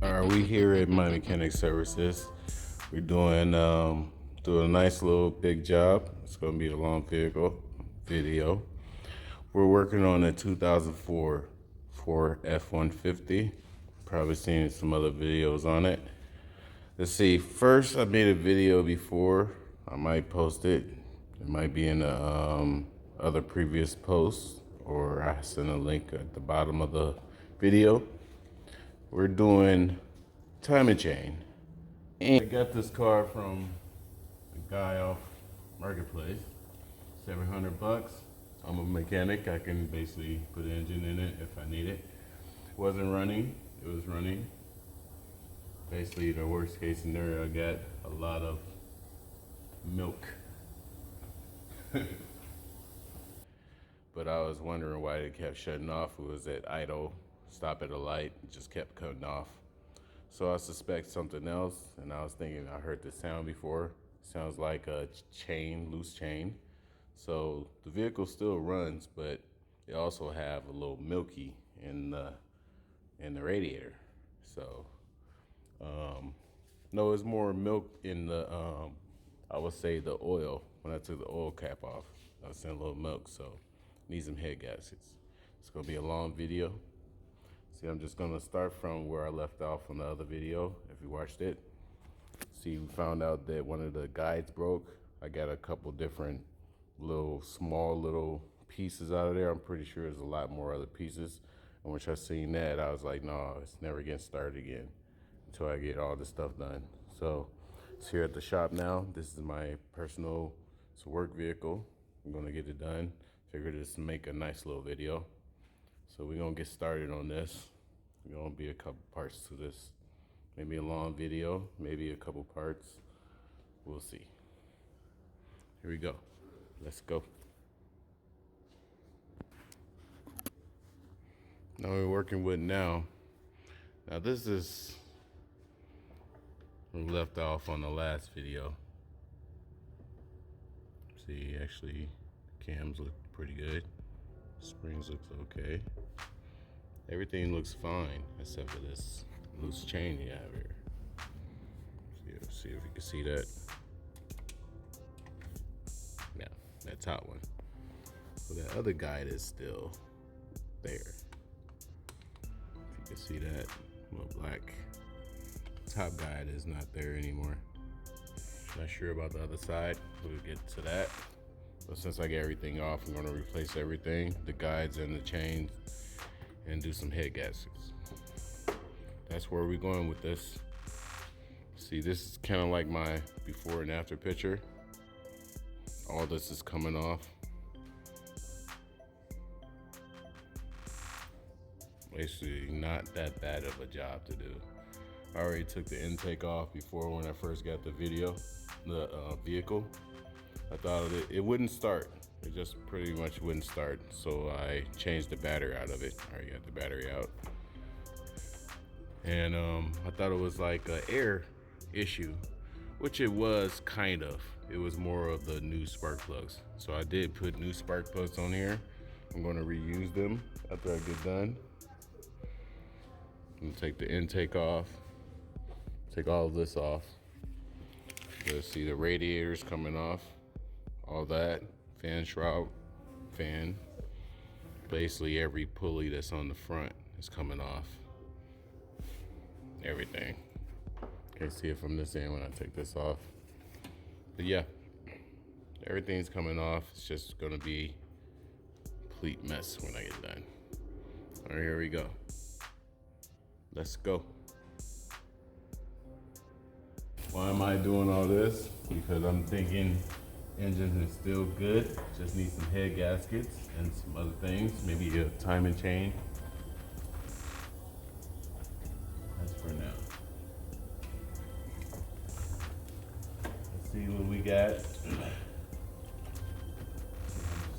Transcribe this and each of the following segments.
Alright, we here at My Mechanic Services. We're doing a nice little big job. It's gonna be a long video. We're working on a 2004 Ford F-150. Probably seen some other videos on it. Let's see. First, I made a video before. I might post it. It might be in the other previous posts, or I send a link at the bottom of the video. We're doing timing chain. And I got this car from a guy off Marketplace, $700. I'm a mechanic. I can basically put an engine in it if I need it. Wasn't running. It was running. Basically, the worst case scenario, I got a lot of milk. But I was wondering why it kept shutting off. It was at idle, stop at a light, it just kept cutting off. So I suspect something else, and I was thinking I heard the sound before. Sounds like a chain, loose chain. So the vehicle still runs, but it also have a little milky in the radiator. So no, it's more milk in the I would say the oil. When I took the oil cap off, I was seeing a little milk. So need some head gaskets. It's gonna be a long video. See, I'm just gonna start from where I left off on the other video, if you watched it. See, we found out that one of the guides broke. I got a couple different small little pieces out of there. I'm pretty sure there's a lot more other pieces. And once I seen that, I was like, no, it's never getting started again until I get all this stuff done. So it's here at the shop now. This is my personal, it's a work vehicle. I'm gonna get it done. Figured this to make a nice little video. So we're gonna get started on this. There's gonna be a couple parts to this. Maybe a long video, maybe a couple parts. We'll see. Here we go. Let's go. Now we're working with now. Now this is left off on the last video. See, actually, cams look pretty good. Springs looks okay. Everything looks fine except for this loose chain you have here. See if you can see that. Yeah, that top one. So that other guide is still there. If you can see that little black top guide is not there anymore. Not sure about the other side. We'll get to that. But since I get everything off, I'm gonna replace everything, the guides and the chains, and do some head gaskets. That's where we're going with this. See, this is kind of like my before and after picture. All this is coming off. Basically, not that bad of a job to do. I already took the intake off before when I first got the vehicle. I thought it wouldn't start. It just pretty much wouldn't start. So I changed the battery out of it. I already got the battery out. And I thought it was like an air issue, which it was kind of. It was more of the new spark plugs. So I did put new spark plugs on here. I'm gonna reuse them after I get done. I'm gonna take the intake off. Take all of this off. You'll see the radiators coming off. All that. Fan shroud, fan. Basically every pulley that's on the front is coming off. Everything. Can't see it from this end when I take this off. But yeah, everything's coming off. It's just gonna be a complete mess when I get done. All right, here we go. Let's go. Why am I doing all this? Because I'm thinking engine is still good. Just need some head gaskets and some other things. Maybe a timing chain. That's for now. Let's see what we got. See how much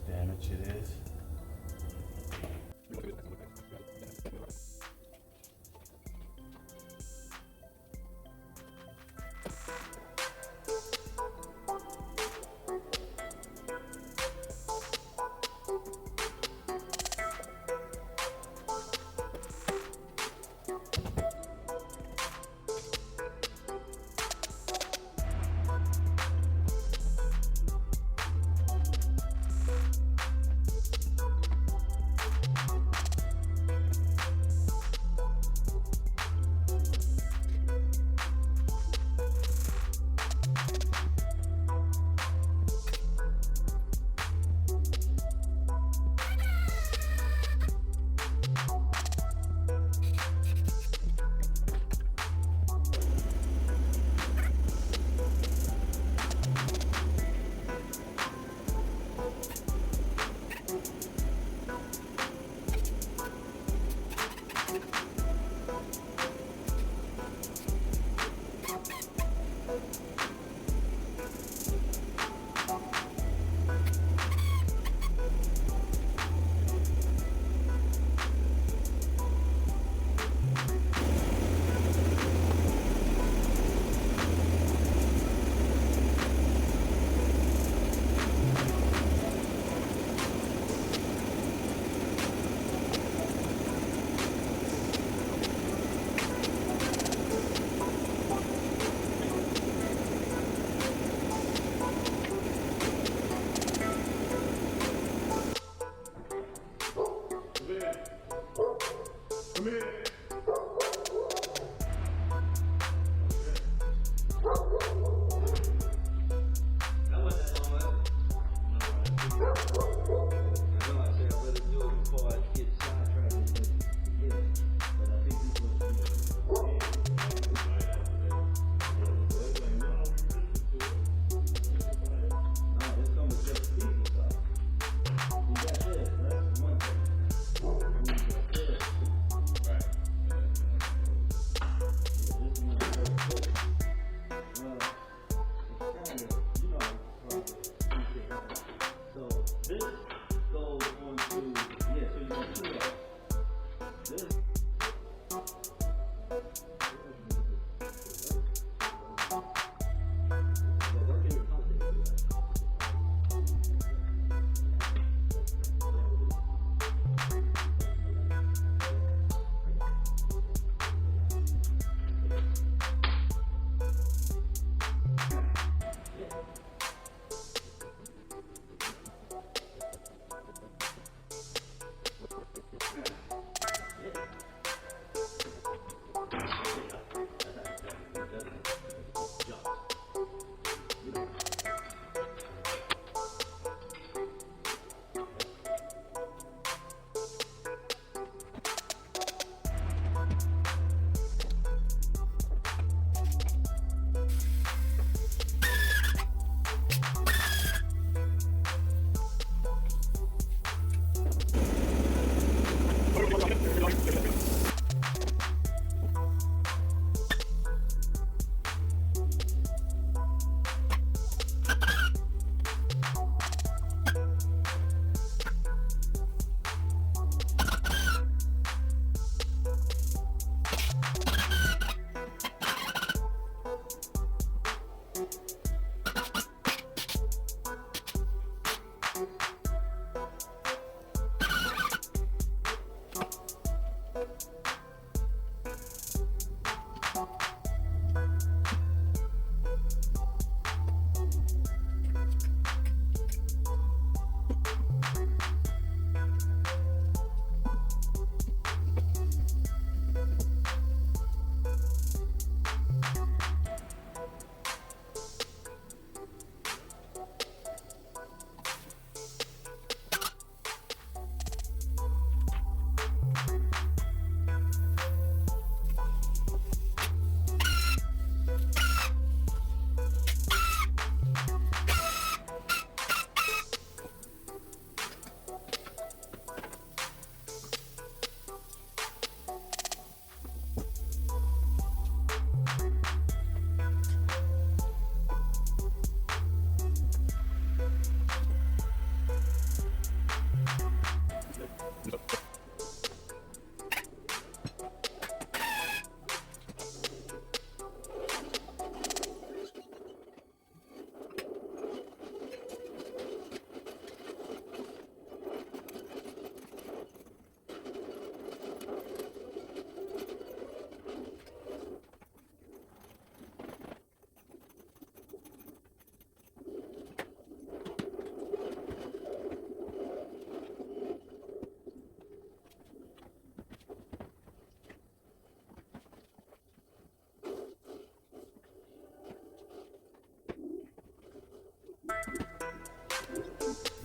damage it is. I know I said I'd rather do it before I get sidetracked and forget it. But I think this was no, this comes with just pieces of. You got this, that's one thing. And you got this. Right. This one is very cool. It's kind of, you know, probably. So this goes on to, yeah, so you got two of them. This.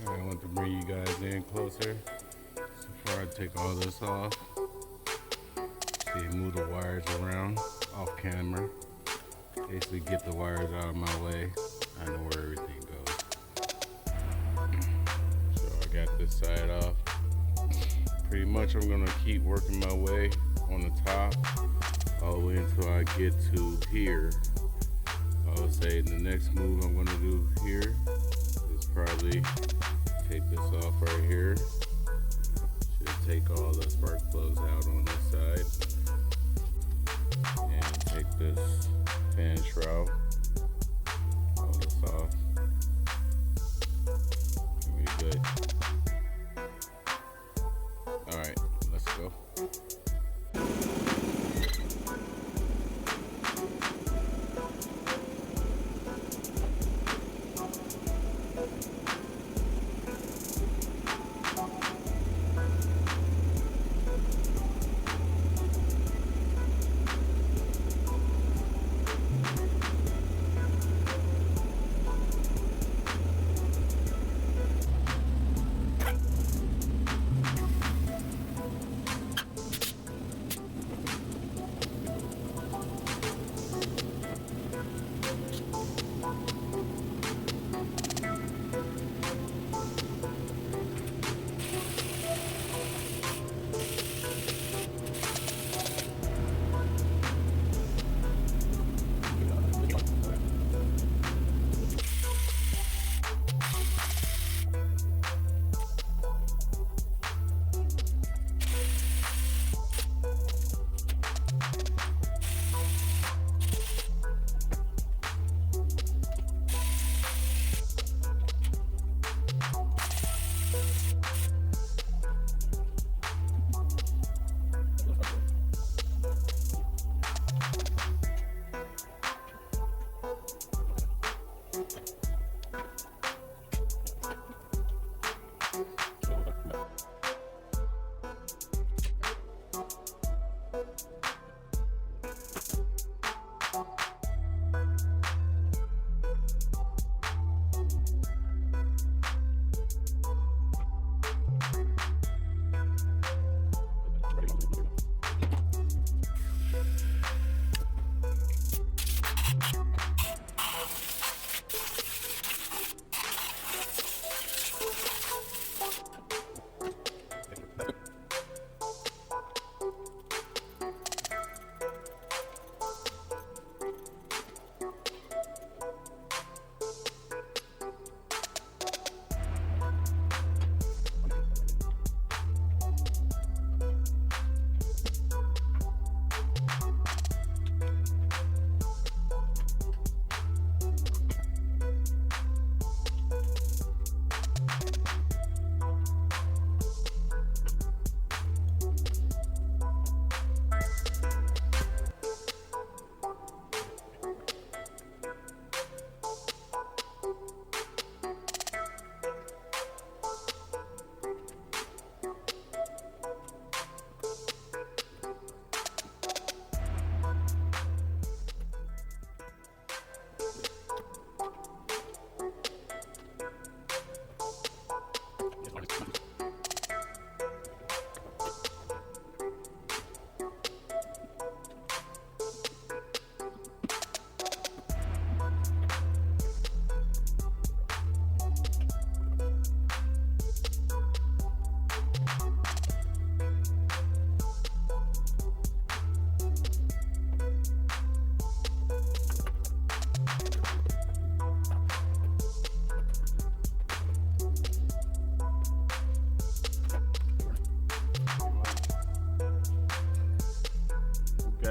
I want to bring you guys in closer. So before I take all this off, see, move the wires around off camera. Basically get the wires out of my way. I know where everything goes. So I got this side off. Pretty much I'm gonna keep working my way on the top all the way until I get to here. I would say the next move I'm gonna do here is probably take this off right here. Should take all the spark plugs out on this side. And take this fan shroud, all this off. And we good. Alright, let's go.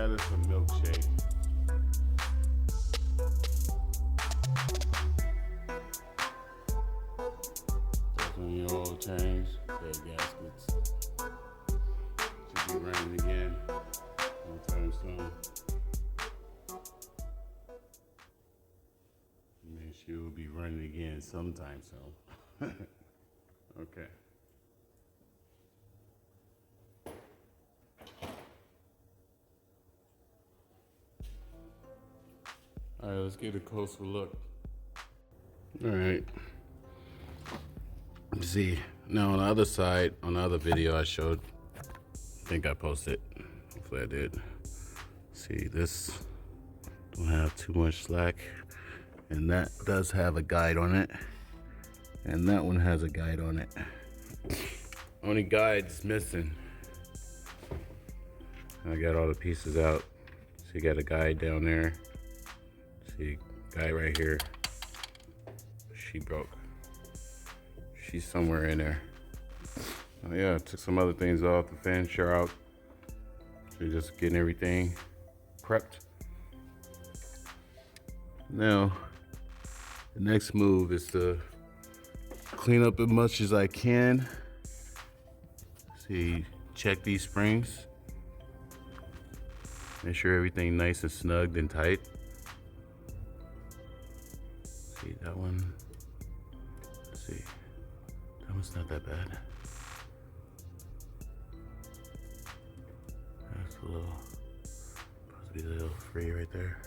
that is a milkshake. That's when your oil change. The gaskets should be running again sometime soon. I mean, she will be running again sometime soon. Okay. All right, let's get a closer look. All right. See, now on the other side, on the other video I showed, I think I posted, hopefully I did. See, this don't have too much slack, and that does have a guide on it, and that one has a guide on it. Only guide's missing. I got all the pieces out. So you got a guide down there. See, guide right here. She broke. She's somewhere in there. Oh yeah, took some other things off. The fan share out. So just getting everything prepped. Now, the next move is to clean up as much as I can. See, check these springs. Make sure everything nice and snugged and tight. See that one. Let's see. That one's not that bad. That's a little, supposed to be a little free right there.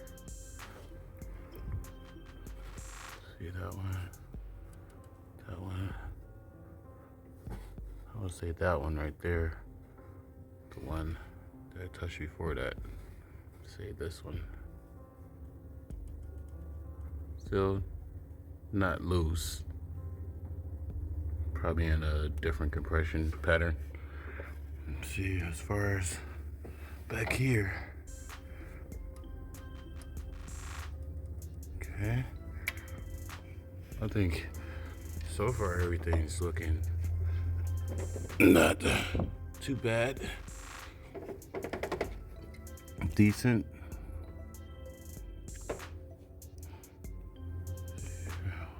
See that one. That one. I would say that one right there. The one that I touched before that. Say this one. Still not loose. Probably in a different compression pattern. Let's see, as far as back here. Okay. I think so far everything's looking not too bad. Decent.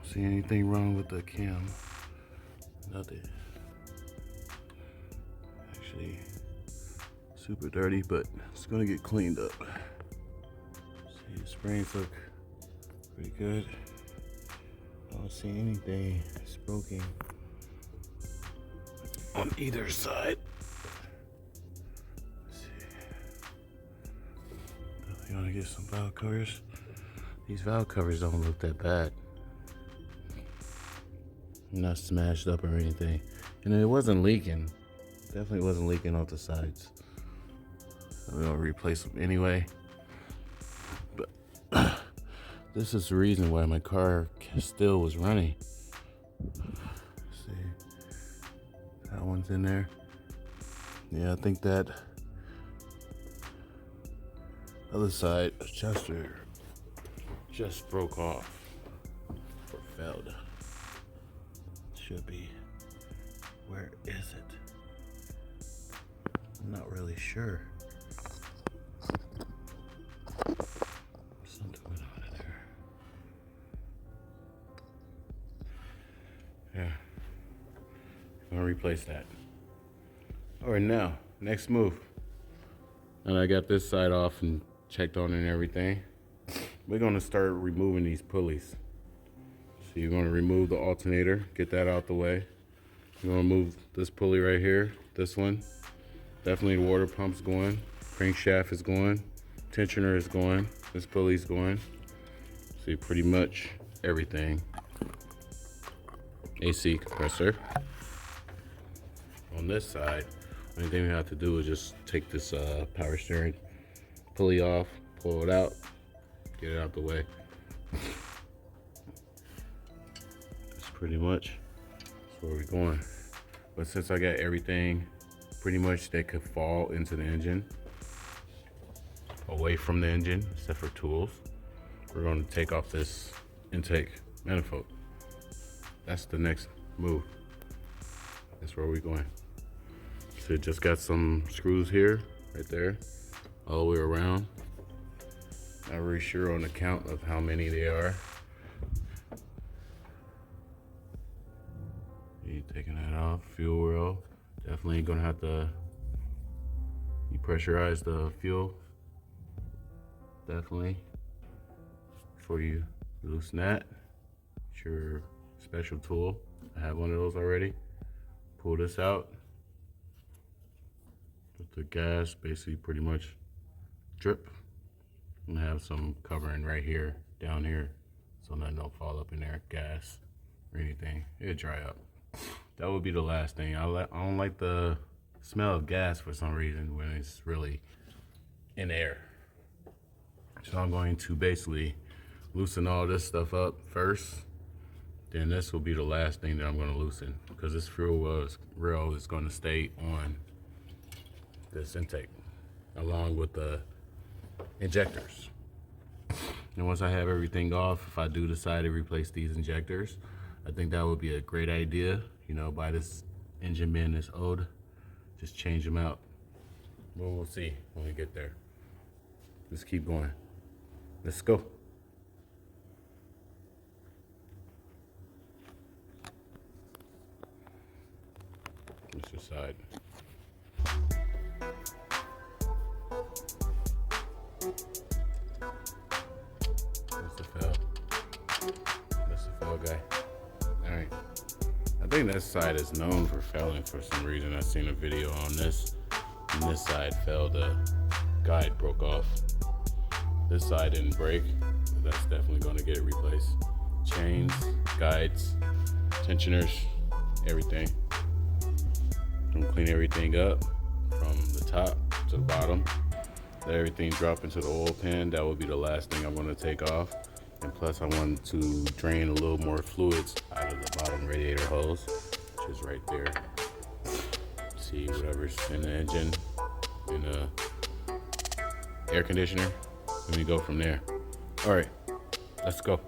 See anything wrong with the cam? Nothing. Actually, super dirty, but it's gonna get cleaned up. See, the springs look pretty good. I don't see anything that's broken on either side. Let's see. Definitely want to get some valve covers. These valve covers don't look that bad. Not smashed up or anything. And it wasn't leaking. Definitely wasn't leaking off the sides. So we're gonna replace them anyway. But this is the reason why my car still was running. See, that one's in there. Yeah, I think that other side adjuster just broke off or failed. Should be. Where is it? I'm not really sure. Something went on in there. Yeah. I'm gonna replace that. Alright, now, next move. And I got this side off and checked on it and everything. We're gonna start removing these pulleys. So you're going to remove the alternator, get that out the way. You're going to move this pulley right here, this one. Definitely the water pump's going, crankshaft is going, tensioner is going, this pulley's going. See, pretty much everything. AC compressor. On this side, the only thing we have to do is just take this power steering pulley off, pull it out, get it out the way. Pretty much that's where we're going. But since I got everything pretty much that could fall into the engine, away from the engine except for tools, we're going to take off this intake manifold. That's the next move. That's where we're going. So just got some screws here, right there, all the way around. Not really sure on the count of how many they are. You taking that off, fuel rail. Definitely gonna have to pressurize the fuel. Definitely. Before you loosen that, it's your special tool. I have one of those already. Pull this out. Let the gas basically pretty much drip. And have some covering right here, down here, so nothing don't fall up in there, gas or anything. It'll dry up. That would be the last thing. I don't like the smell of gas for some reason when it's really in air. So I'm going to basically loosen all this stuff up first. Then this will be the last thing that I'm going to loosen, because this fuel rail is going to stay on this intake along with the injectors. And once I have everything off, if I do decide to replace these injectors, I think that would be a great idea. You know, by this engine being this old, just change them out. Well, we'll see when we get there. Let's keep going. Let's go. Let's decide. That's the fail. That's the fail guy. All right. I think this side is known for failing for some reason. I seen a video on this, and this side fell. The guide broke off. This side didn't break, but that's definitely going to get it replaced. Chains, guides, tensioners, everything. I'm gonna clean everything up from the top to the bottom. Let everything drop into the oil pan. That will be the last thing I'm gonna take off. And plus I want to drain a little more fluids out of the bottom radiator hose, which is right there. See whatever's in the engine, in the air conditioner. Let me go from there. All right, let's go.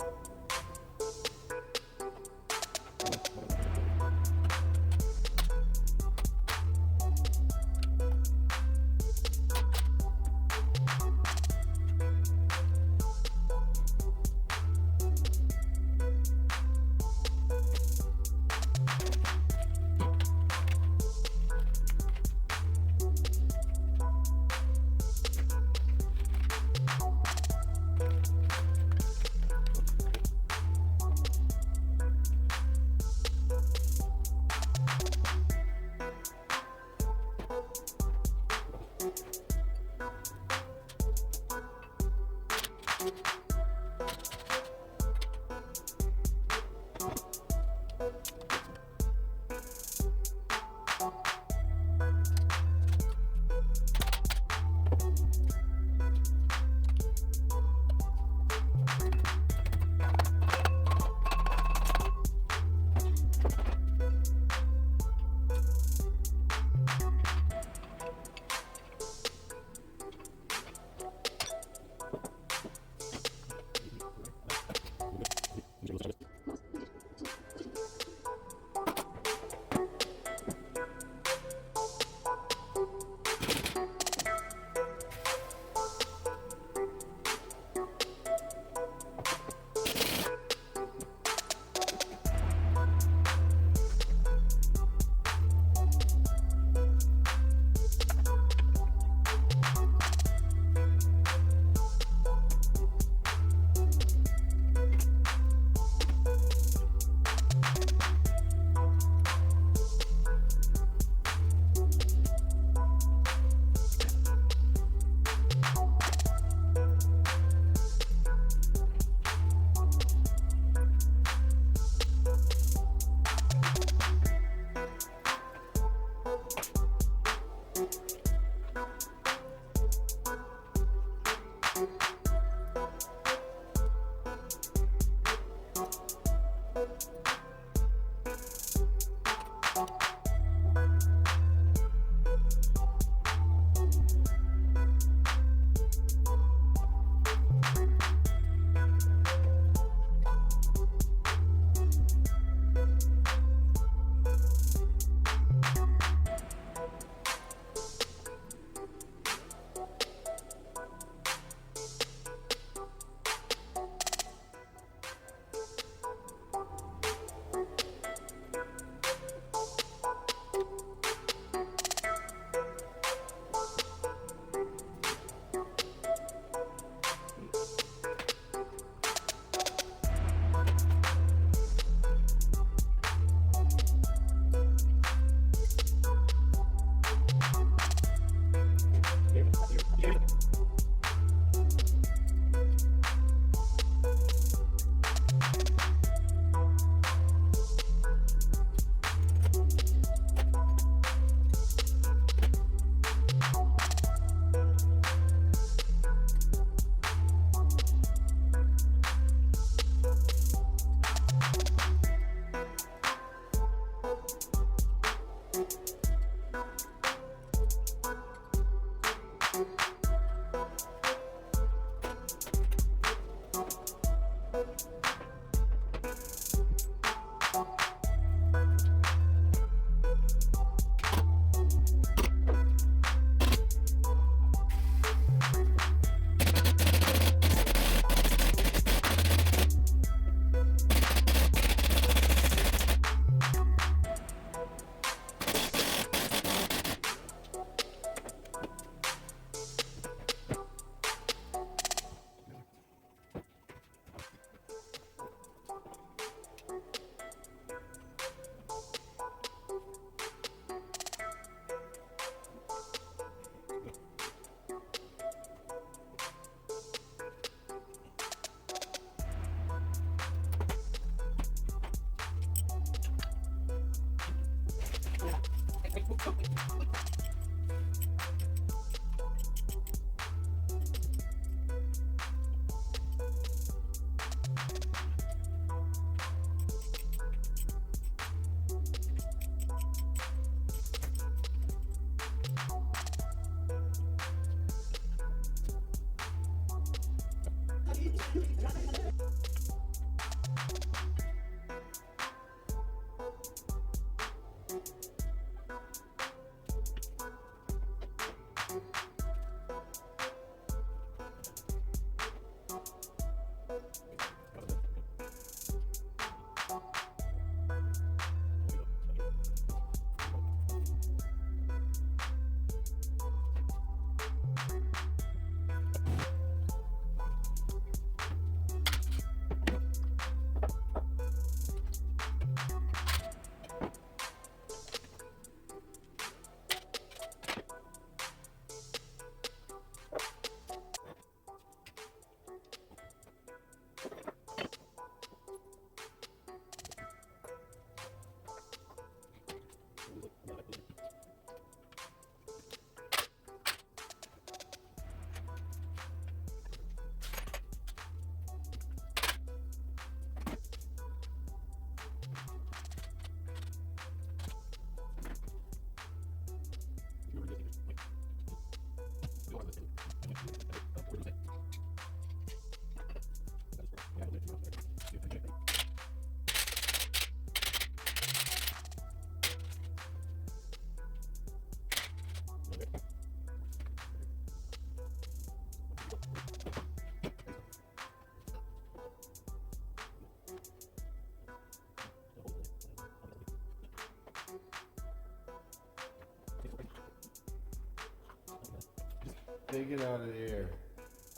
Take it out of the air.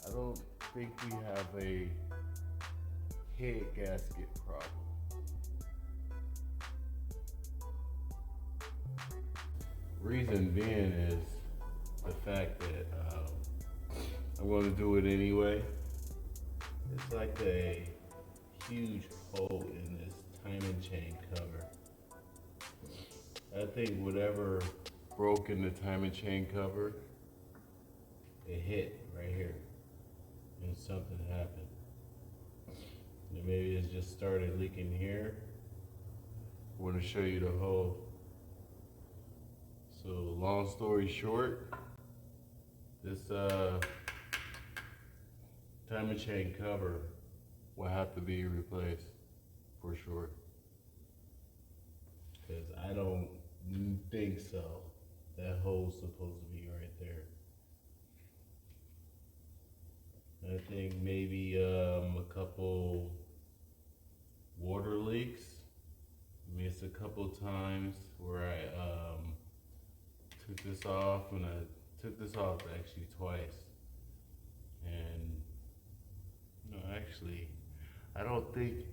I don't think we have a head gasket problem. Reason being is the fact that I'm going to do it anyway. It's like a huge hole in this timing chain cover. I think whatever broke in the timing chain cover, it hit right here, and something happened. And maybe it just started leaking here. I want to show you the hole. So long story short, this timing chain cover will have to be replaced for sure. Because I don't think so. That hole's supposed to be right there. I think maybe a couple water leaks. I missed a couple times where I took this off, and I took this off actually twice. And no, actually, I don't think,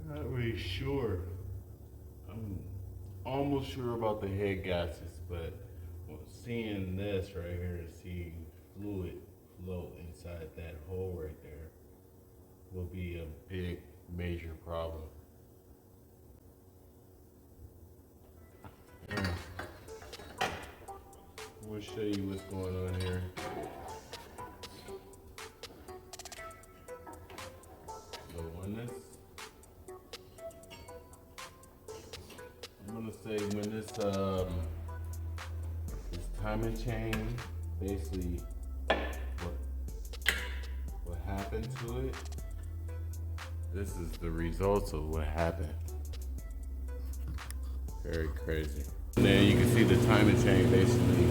I'm not really sure. I'm almost sure about the head gaskets, but seeing this right here and seeing fluid float inside that hole right there will be a big, major problem. We'll show you what's going on here. So when this want to say when this timing chain, basically what happened to it. This is the results of what happened. Very crazy. And then you can see the timing chain basically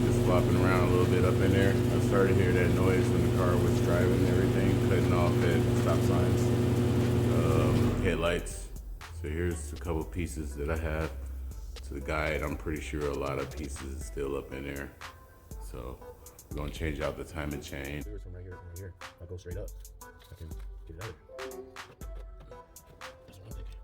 just flopping around a little bit up in there. I started to hear that noise when the car was driving and everything, cutting off at stop signs, headlights. So here's a couple pieces that I have to the guide. I'm pretty sure a lot of pieces is still up in there. So we're gonna change out the timing chain. From right here. I'll go straight up. I can get it out of here. That's what I'm thinking.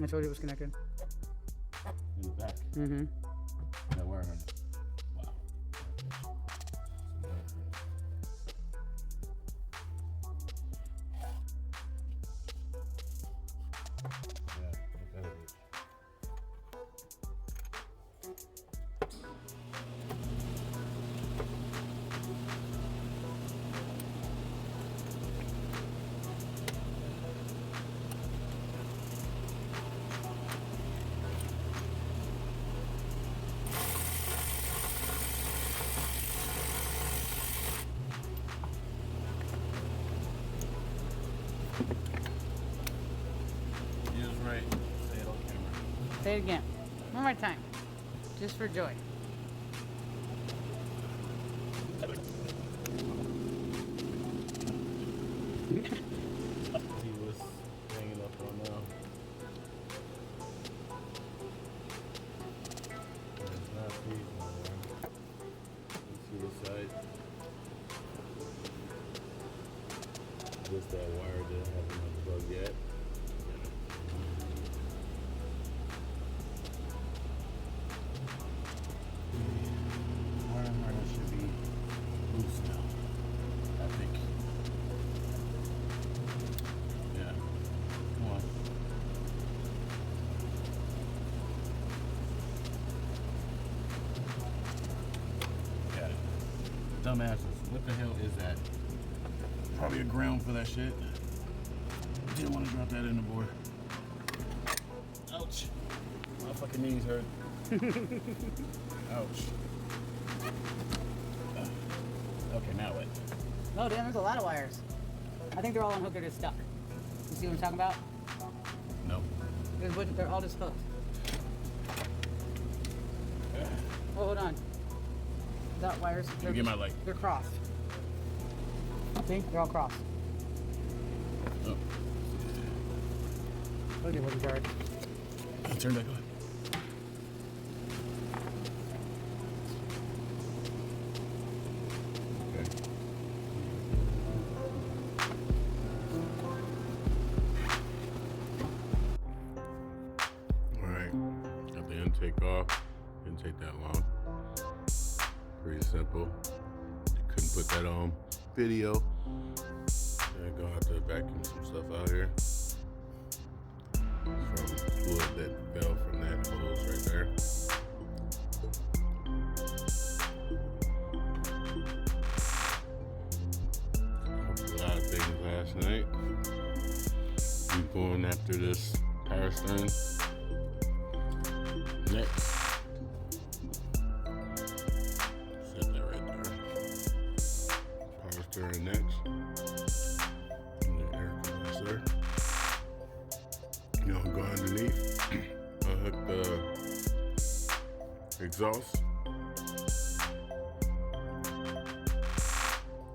I told you it was connected. In the back. Mm-hmm. That wire on it. Wow. Yeah, look at it. He was right. Say it on camera. Say it again. One more time. Just for joy. He was hanging up on now. It's not freezing anymore. You see the side? Just that wire that hasn't unplugged yet. Wire harness should be loose now, I think. Yeah. Come on. Got it. Dumbasses. What the hell is that? Probably a ground for that shit. Didn't want to drop that in the board. Ouch. My fucking knees hurt. Ouch. Okay, now what? Oh, damn, there's a lot of wires. I think they're all unhooked or just stuck. You see what I'm talking about? No. They're all just hooked. Oh, hold on. That wires. Let me get my light. They're crossed. See? They're all crossed. Oh. Okay, what is ours? Turn back on. Okay. Alright. Got the intake off. Didn't take that long. Pretty simple. Couldn't put that on video. I'm gonna have to vacuum some stuff out here. From fluid that fell from that hose right there. A lot of things last night. We going after this power steering next. Set that right there. Power steering next. And the air compressor. exhaust.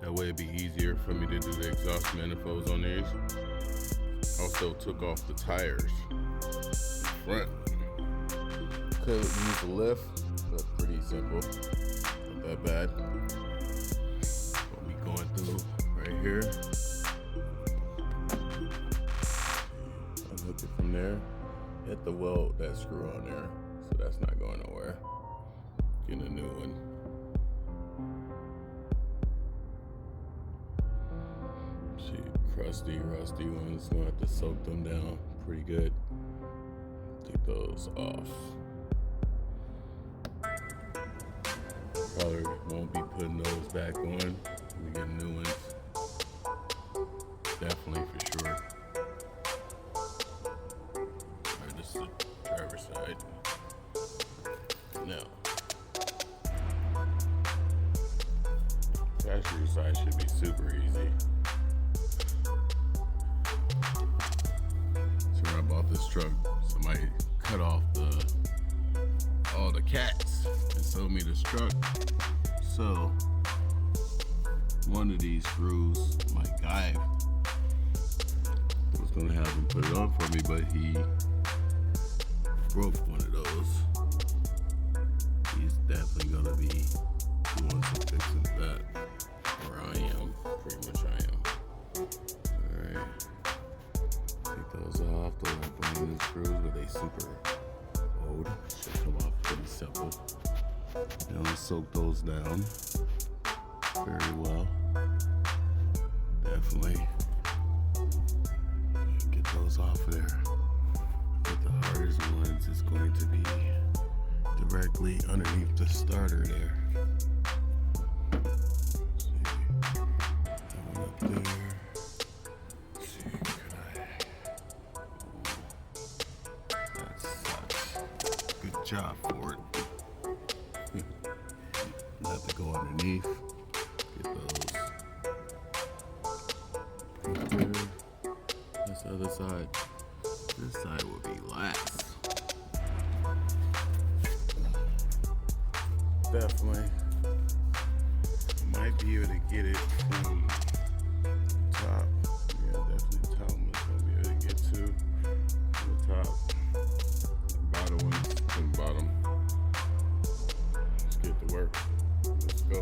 That way it'd be easier for me to do the exhaust manifolds on these. Also took off the tires in front. Could use a lift, but pretty simple. Not that bad. What we going through right here. Unhook it from there. Hit the weld, that screw on there. So that's not going nowhere. Getting a new one. See, crusty, rusty ones. Gonna have to soak them down pretty good. Take those off. Probably won't be putting those back on. We get new ones. Definitely for sure. Alright, this is the driver's side. Now, passenger side should be super easy. So when I bought this truck, somebody cut off all the cats and sold me this truck. So one of these screws, my guy was gonna have him put it on for me, but he broke one of those. He's definitely gonna be doing some fixing to that. Or I am, pretty much I am. Alright. Take those off. Those are brand new screws, but they super old. Should come off pretty simple. And I'll soak those down very well. Definitely get those off of there. But the hardest ones is going to be directly underneath the starter there. See, that one up there. See, that sucks. Good job for it. Have to go underneath. Get those. Right there. That's the other side. This side will be last. Definitely might be able to get it from the top. Yeah, definitely top one's gonna be able to get to the top. The bottom one's from the bottom. Let's get to work. Let's go.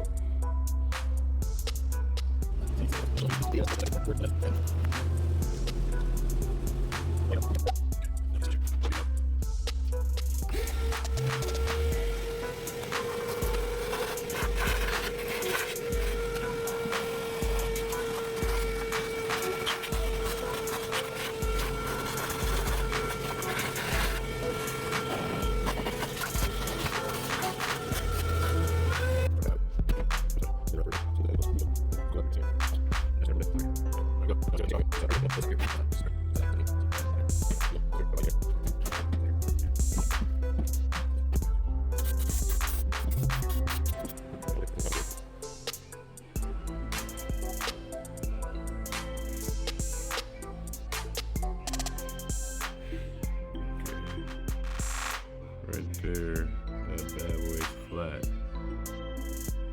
Right there, that bad boy's flat.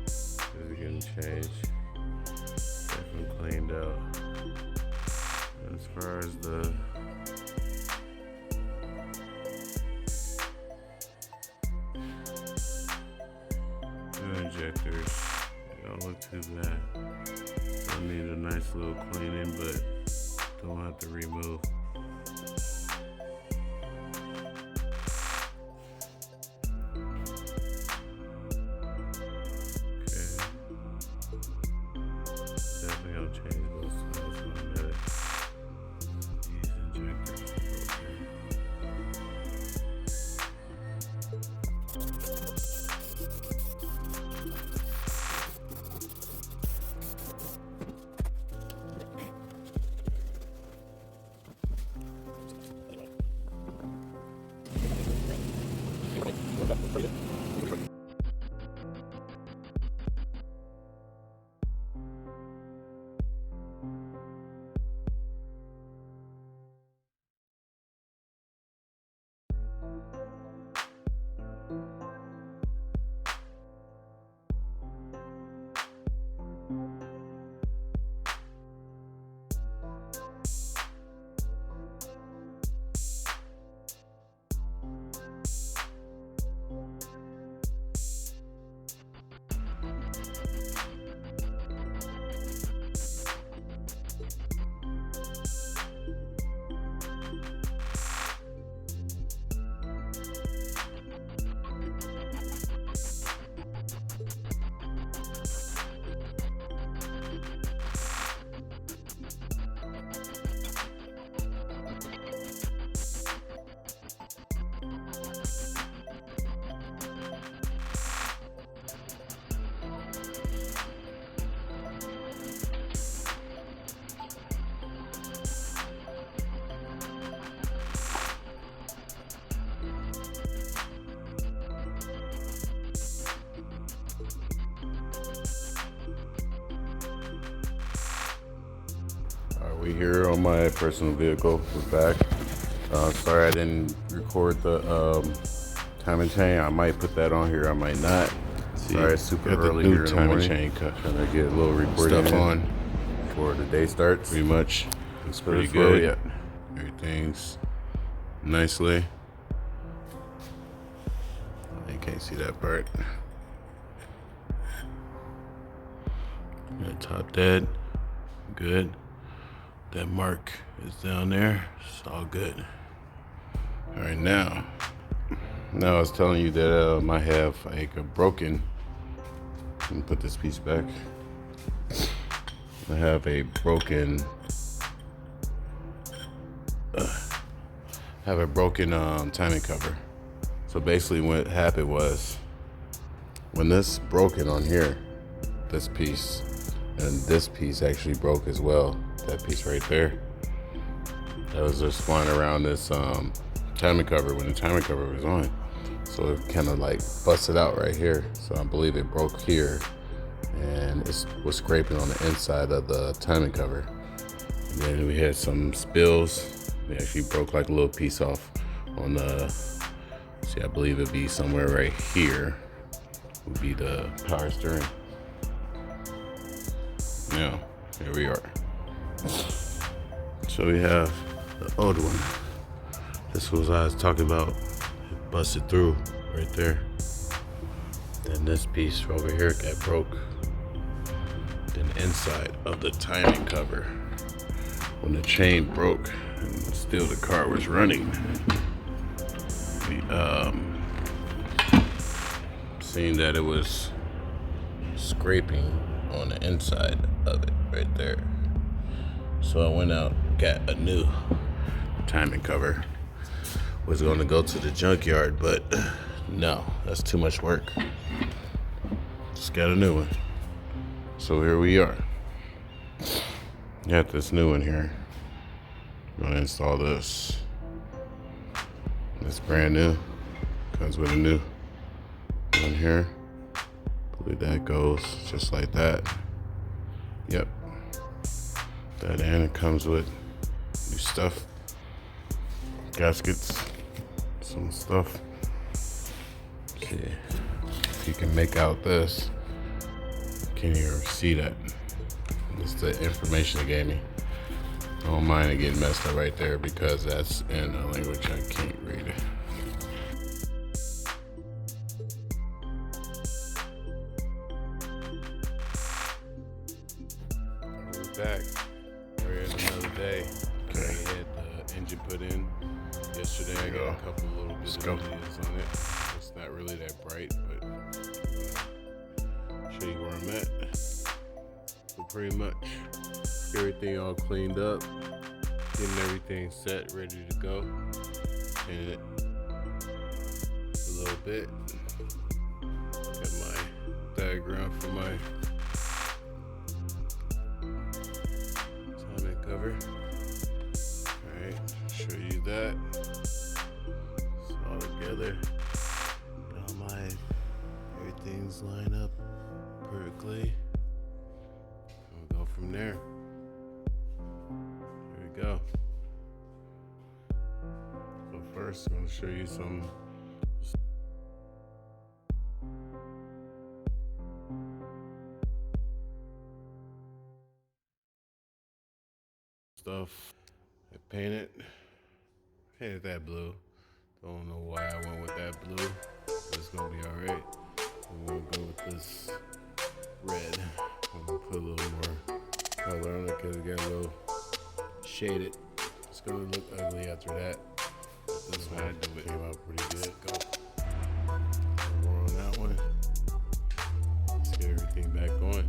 This is getting changed. Definitely cleaned out. And as far as the injectors, they don't look too bad. I need a nice little cleaning, but don't have to remove. We here on my personal vehicle. We're back. Sorry I didn't record the timing chain. I might put that on here. I might not. Sorry, it's super early here in the morning. Chain cut. Trying to get a little recording stuff on before the day starts. Pretty much. It's pretty good. Yeah. Everything's nicely. You can't see that part. Got top dead. Good. That mark is down there. It's all good. All right, now I was telling you that I have like a broken. Let me put this piece back. I have a broken. Timing cover. So basically, what happened was when this broken on here, this piece, and this piece actually broke as well. That piece right there. That was just flying around this timing cover when the timing cover was on. So it kind of like busted out right here. So I believe it broke here, and it was scraping on the inside of the timing cover. And then we had some spills. We actually broke like a little piece off on the. See, I believe it'd be somewhere right here. Would be the power steering. Now, here we are. So we have the old one. This was what I was talking about. It busted through right there. Then this piece over here got broke. Then inside of the timing cover, when the chain broke and still the car was running, we seen that it was scraping on the inside of it right there. So I went out, got a new timing cover. Was going to go to the junkyard, but no, that's too much work. Just got a new one. So here we are. Got this new one here. I'm gonna install this. It's brand new. Comes with a new one here. I believe that goes just like that. Yep. That and it comes with new stuff. Gaskets. Some stuff. Let's see if you can make out this. Can you see that? That's the information it gave me. I don't mind it getting messed up right there because that's in a language I can't read. We're back. We're in another day. Okay. I had the engine put in yesterday. I got a couple of little bits of videos on it. It's not really that bright, but show you where I'm at. But pretty much everything all cleaned up, getting everything set, ready to go. And it a little bit. Got my diagram for my timing cover. Alright, show you that. It's all together. Got my everything's lined up perfectly. We'll go from there. There we go. So first, I'm going to show you some stuff. I painted that blue. Don't know why I went with that blue. It's going to be alright. I'm going to go with this red. I'm going to put a little more color on it because it got a little shaded. It's gonna look ugly after that. But this one came out pretty good. Go. More on that one. Let's get everything back going.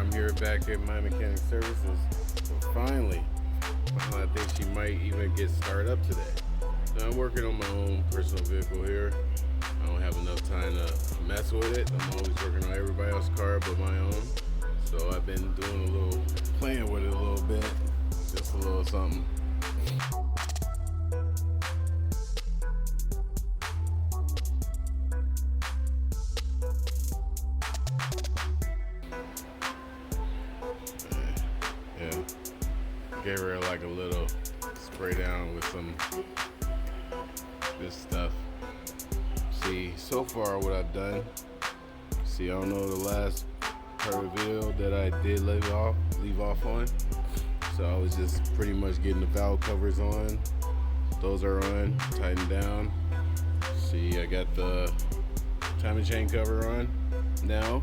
I'm here back at My Mechanic Services. So finally, I think she might even get started up today. So I'm working on my own personal vehicle here. I don't have enough time to mess with it. I'm always working on everybody else's car but my own. So I've been doing a little, playing with it a little bit. Just a little something. Gave her like a little spray down with some this stuff. See, so far what I've done. See, I don't know the last part of the video that I did leave off on. So I was just pretty much getting the valve covers on. Those are on, tightened down. See, I got the timing chain cover on now.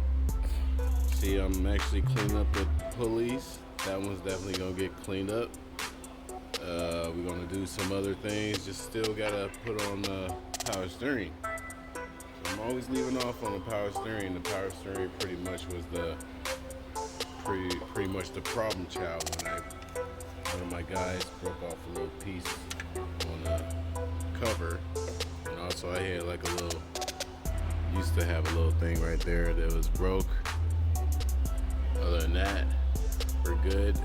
See, I'm actually cleaning up the pulleys. That one's definitely gonna get cleaned up. We're gonna do some other things. Just still gotta put on the power steering. So I'm always leaving off on the power steering. The power steering pretty much was the pretty much the problem child when one of my guys broke off a little piece on the cover, and also I had like a little, used to have a little thing right there that was broke. Other than that, we're good.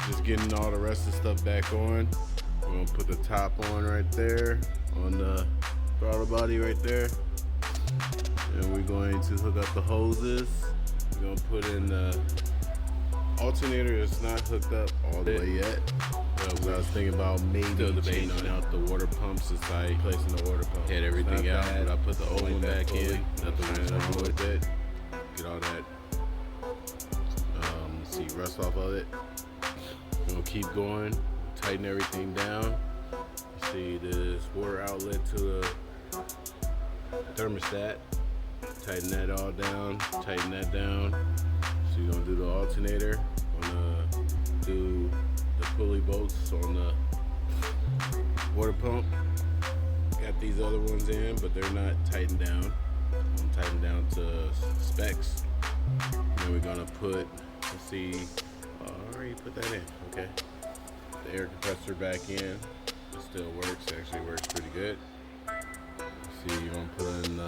Just getting all the rest of the stuff back on. We're gonna put the top on right there on the throttle body right there, and we're going to hook up the hoses. We're gonna put in the alternator. It's not hooked up all the way yet. I was thinking about maybe changing out the water pumps inside, replacing the water pump. Had everything out, but I put the old one back in. Nothing was wrong with it. Get all that see rust off of it. We're gonna keep going, tighten everything down. See this water outlet to the thermostat. Tighten that all down, tighten that down. So you're gonna do the alternator, gonna do the pulley bolts on the water pump. Got these other ones in, but they're not tightened down. I'm tightened down to specs. And then we're gonna put, let's see, I already put that in, okay. The air compressor back in. still works. It actually works pretty good. See, you're gonna put in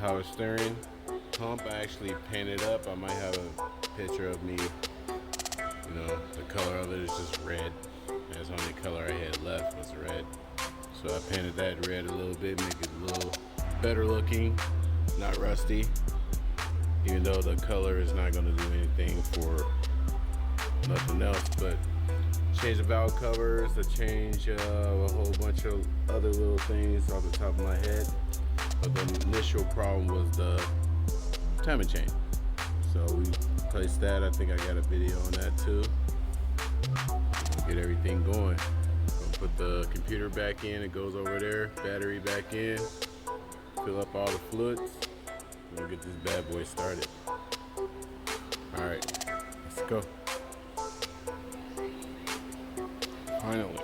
power steering pump. I actually painted up. I might have a picture of me. You know, the color of it is just red. That's the only color I had left was red. So I painted that red a little bit, make it a little better looking, not rusty. Even though the color is not gonna do anything for nothing else, but change the valve covers, to change a whole bunch of other little things off the top of my head. But the initial problem was the timing chain. So we replaced that. I think I got a video on that too. We'll get everything going. I'll put the computer back in, it goes over there, battery back in, fill up all the fluids. We'll get this bad boy started. All right, let's go. Finally.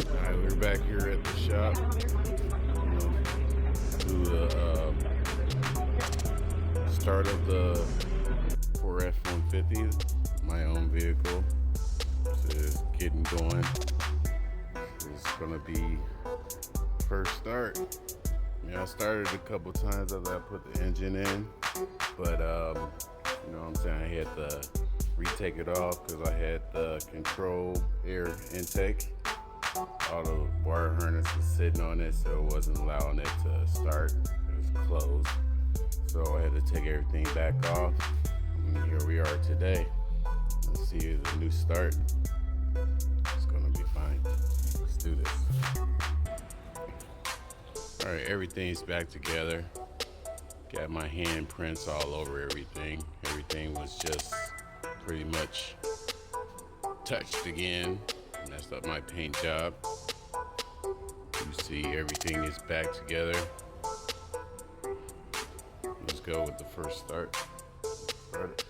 Alright, we're back here at the shop. Do the start of the 4F-150, my own vehicle. Just getting going. It's gonna be first start. Yeah, I started a couple times after I put the engine in, but you know what I'm saying, I had to retake it off because I had the control air intake. All the wire harness was sitting on it, so it wasn't allowing it to start. It was closed. So I had to take everything back off. And here we are today. Let's see the new start. It's gonna be fine. Let's do this. All right, everything's back together. Got my handprints all over everything. Everything was just pretty much touched again. Messed up my paint job. You see everything is back together. Let's go with the first start. Start it.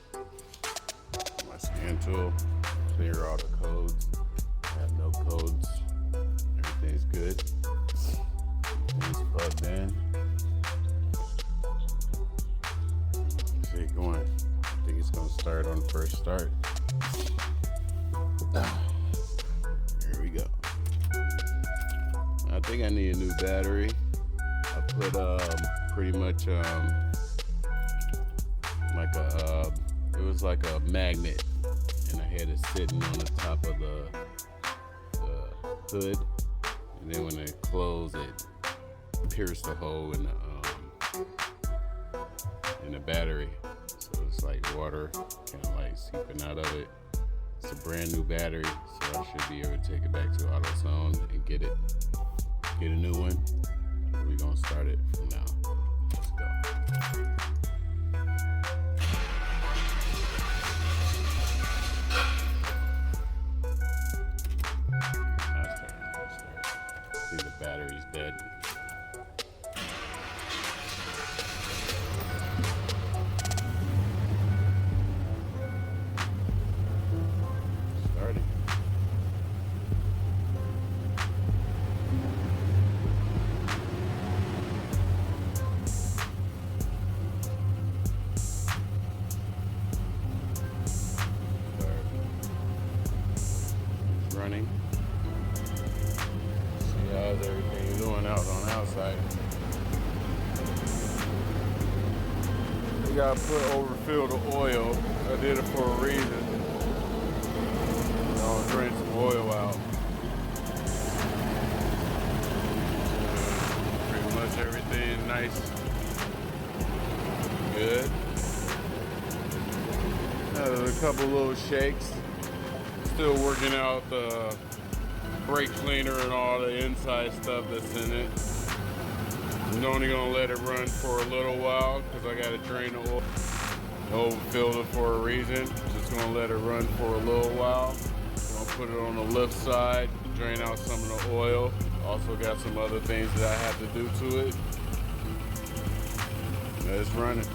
My scan tool, clear all the codes. I have no codes. Everything's good. Everything's plugged in. See it going. I think it's gonna start on the first start. Here we go. I think I need a new battery. I put pretty much like a it was like a magnet, and I had it sitting on the top of the hood, and then when it closed, it pierced the hole in the battery. So it's like water kind of like seeping out of it. It's a brand new battery, so I should be able to take it back to AutoZone and get a new one. We're gonna start it from now. Let's go. Let's start. See, the battery's dead. Running. See how's everything doing out on the outside. We gotta overfill the oil. I did it for a reason. I'll drain some oil out. Pretty much everything nice. Good. There's a couple little shakes. Still working out the brake cleaner and all the inside stuff that's in it. I'm only gonna let it run for a little while because I gotta drain the oil. Overfilled it for a reason. Just gonna let it run for a little while. I'll put it on the lift side, drain out some of the oil. Also got some other things that I have to do to it. It's running.